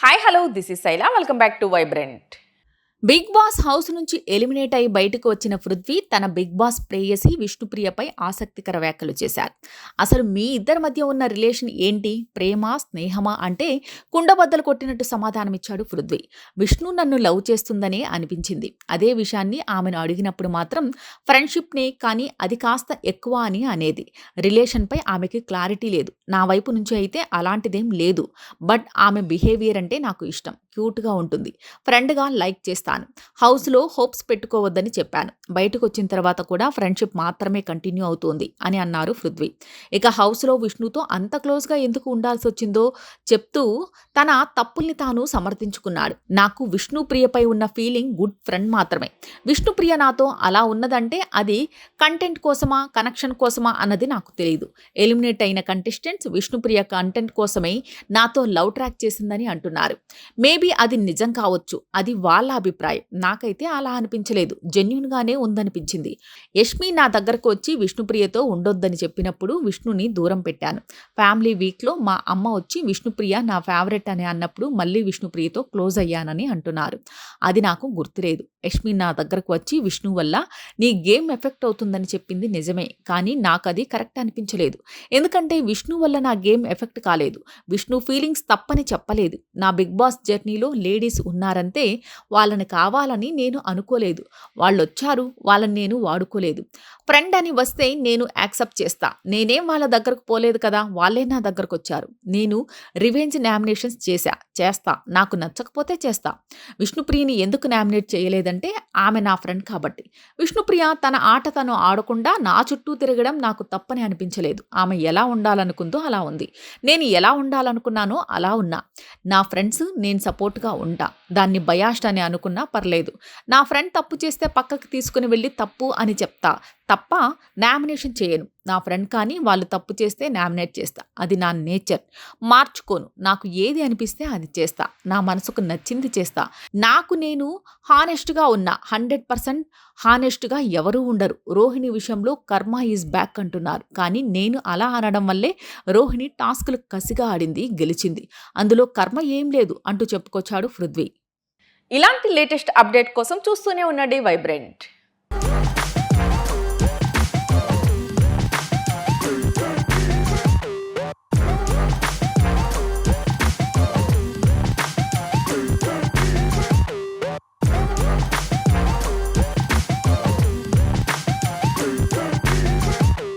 Hi hello this is Shaila welcome back to Vibrant. Bigg Boss house నుంచి eliminate అయి బయటకు వచ్చిన పృథ్వీ తన బిగ్ బాస్ ప్రేయసి విష్ణుప్రియపై ఆసక్తికర వ్యాఖ్యలు చేశారు. అసలు మీ ఇద్దరి మధ్య ఉన్న రిలేషన్ ఏంటి, ప్రేమ స్నేహమా అంటే కుండబద్దలు కొట్టినట్టు సమాధానమిచ్చాడు పృథ్వీ. విష్ణు నన్ను లవ్ చేస్తుందనే అనిపించింది. అదే విషయాన్ని ఆమెను అడిగినప్పుడు మాత్రం ఫ్రెండ్షిప్నే, కానీ అది కాస్త ఎక్కువ అని అనేది. రిలేషన్పై ఆమెకి క్లారిటీ లేదు. నా వైపు నుంచి అయితే అలాంటిదేం లేదు. బట్ ఆమె బిహేవియర్ అంటే నాకు ఇష్టం, క్యూట్గా ఉంటుంది, ఫ్రెండ్గా లైక్ చేస్తాను. హౌస్లో హోప్స్ పెట్టుకోవద్దని చెప్పాను. బయటకు వచ్చిన తర్వాత కూడా ఫ్రెండ్షిప్ మాత్రమే కంటిన్యూ అవుతుంది అని అన్నారు పృథ్వీ. ఇక హౌస్లో విష్ణుతో అంత క్లోజ్గా ఎందుకు ఉండాల్సి వచ్చిందో చెప్తూ తన తప్పుల్ని తాను సమర్థించుకున్నాడు. నాకు విష్ణుప్రియపై ఉన్న ఫీలింగ్ గుడ్ ఫ్రెండ్ మాత్రమే. విష్ణుప్రియ నాతో అలా ఉన్నదంటే అది కంటెంట్ కోసమా కనెక్షన్ కోసమా అన్నది నాకు తెలియదు. ఎలిమినేట్ అయిన కంటెస్టెంట్స్ విష్ణుప్రియ కంటెంట్ కోసమే నాతో లవ్ ట్రాక్ చేసిందని అంటున్నారు. మేబీ అది నిజం కావచ్చు, అది వాళ్ళ అభిప్రాయం. నాకైతే అలా అనిపించలేదు, జెన్యూన్గానే ఉందనిపించింది. యష్మి నా దగ్గరకు వచ్చి విష్ణుప్రియతో ఉండొద్దని చెప్పినప్పుడు విష్ణుని దూరం పెట్టాను. ఫ్యామిలీ వీక్లో మా అమ్మ వచ్చి విష్ణుప్రియ నా ఫేవరెట్ అని అన్నప్పుడు మళ్ళీ విష్ణుప్రియతో క్లోజ్ అయ్యానని అంటున్నారు. అది నాకు గుర్తులేదు. యష్మి నా దగ్గరకు వచ్చి విష్ణు వల్ల నీ గేమ్ ఎఫెక్ట్ అవుతుందని చెప్పింది నిజమే, కానీ నాకు అది కరెక్ట్ అనిపించలేదు. ఎందుకంటే విష్ణు వల్ల నా గేమ్ ఎఫెక్ట్ కాలేదు. విష్ణు ఫీలింగ్స్ తప్పని చెప్పలేదు. నా బిగ్ బాస్ జర్నీలో లేడీస్ ఉన్నారంతే, వాళ్ళని కావాలని నేను అనుకోలేదు. వాళ్ళొచ్చారు, వాళ్ళని నేను వాడుకోలేదు. ఫ్రెండ్ అని వస్తే నేను యాక్సెప్ట్ చేస్తా. నేనేం వాళ్ళ దగ్గరకు పోలేదు కదా, వాళ్ళే నా దగ్గరకు వచ్చారు. నేను రివెంజ్ నామినేషన్స్ చేస్తా, నాకు నచ్చకపోతే చేస్తా. విష్ణుప్రియని ఎందుకు నామినేట్ చేయలేదంటే ఆమె నా ఫ్రెండ్ కాబట్టి. విష్ణుప్రియ తన ఆట తను ఆడకుండా నా చుట్టూ తిరగడం నాకు తప్పని అనిపించలేదు. ఆమె ఎలా ఉండాలనుకుందో అలా ఉంది, నేను ఎలా ఉండాలనుకున్నానో అలా ఉన్నా. నా ఫ్రెండ్స్ నేను సపోర్ట్గా ఉంటా. దాన్ని బయాస్డ్ అని అనుకున్నా పర్లేదు. నా ఫ్రెండ్ తప్పు చేస్తే పక్కకి తీసుకుని వెళ్ళి తప్పు అని చెప్తా తప్ప నామినేషన్ చేయను. నా ఫ్రెండ్ కానీ వాళ్ళు తప్పు చేస్తే నామినేట్ చేస్తా. అది నా నేచర్, మార్చుకోను. నాకు ఏది అనిపిస్తే అది చేస్తా. నా మనసుకు నచ్చింది చేస్తా. నాకు నేను హానెస్ట్గా ఉన్నా. 100% హానెస్ట్గా ఎవరూ ఉండరు. రోహిణి విషయంలో కర్మ ఈజ్ బ్యాక్ అంటున్నారు, కానీ నేను అలా అనడం వల్లే రోహిణి టాస్క్లు కసిగా ఆడింది, గెలిచింది. అందులో కర్మ ఏం లేదు అంటూ చెప్పుకొచ్చాడు పృథ్వీ. ఇలాంటి లేటెస్ట్ అప్డేట్ కోసం చూస్తూనే ఉండండి వైబ్రెంట్.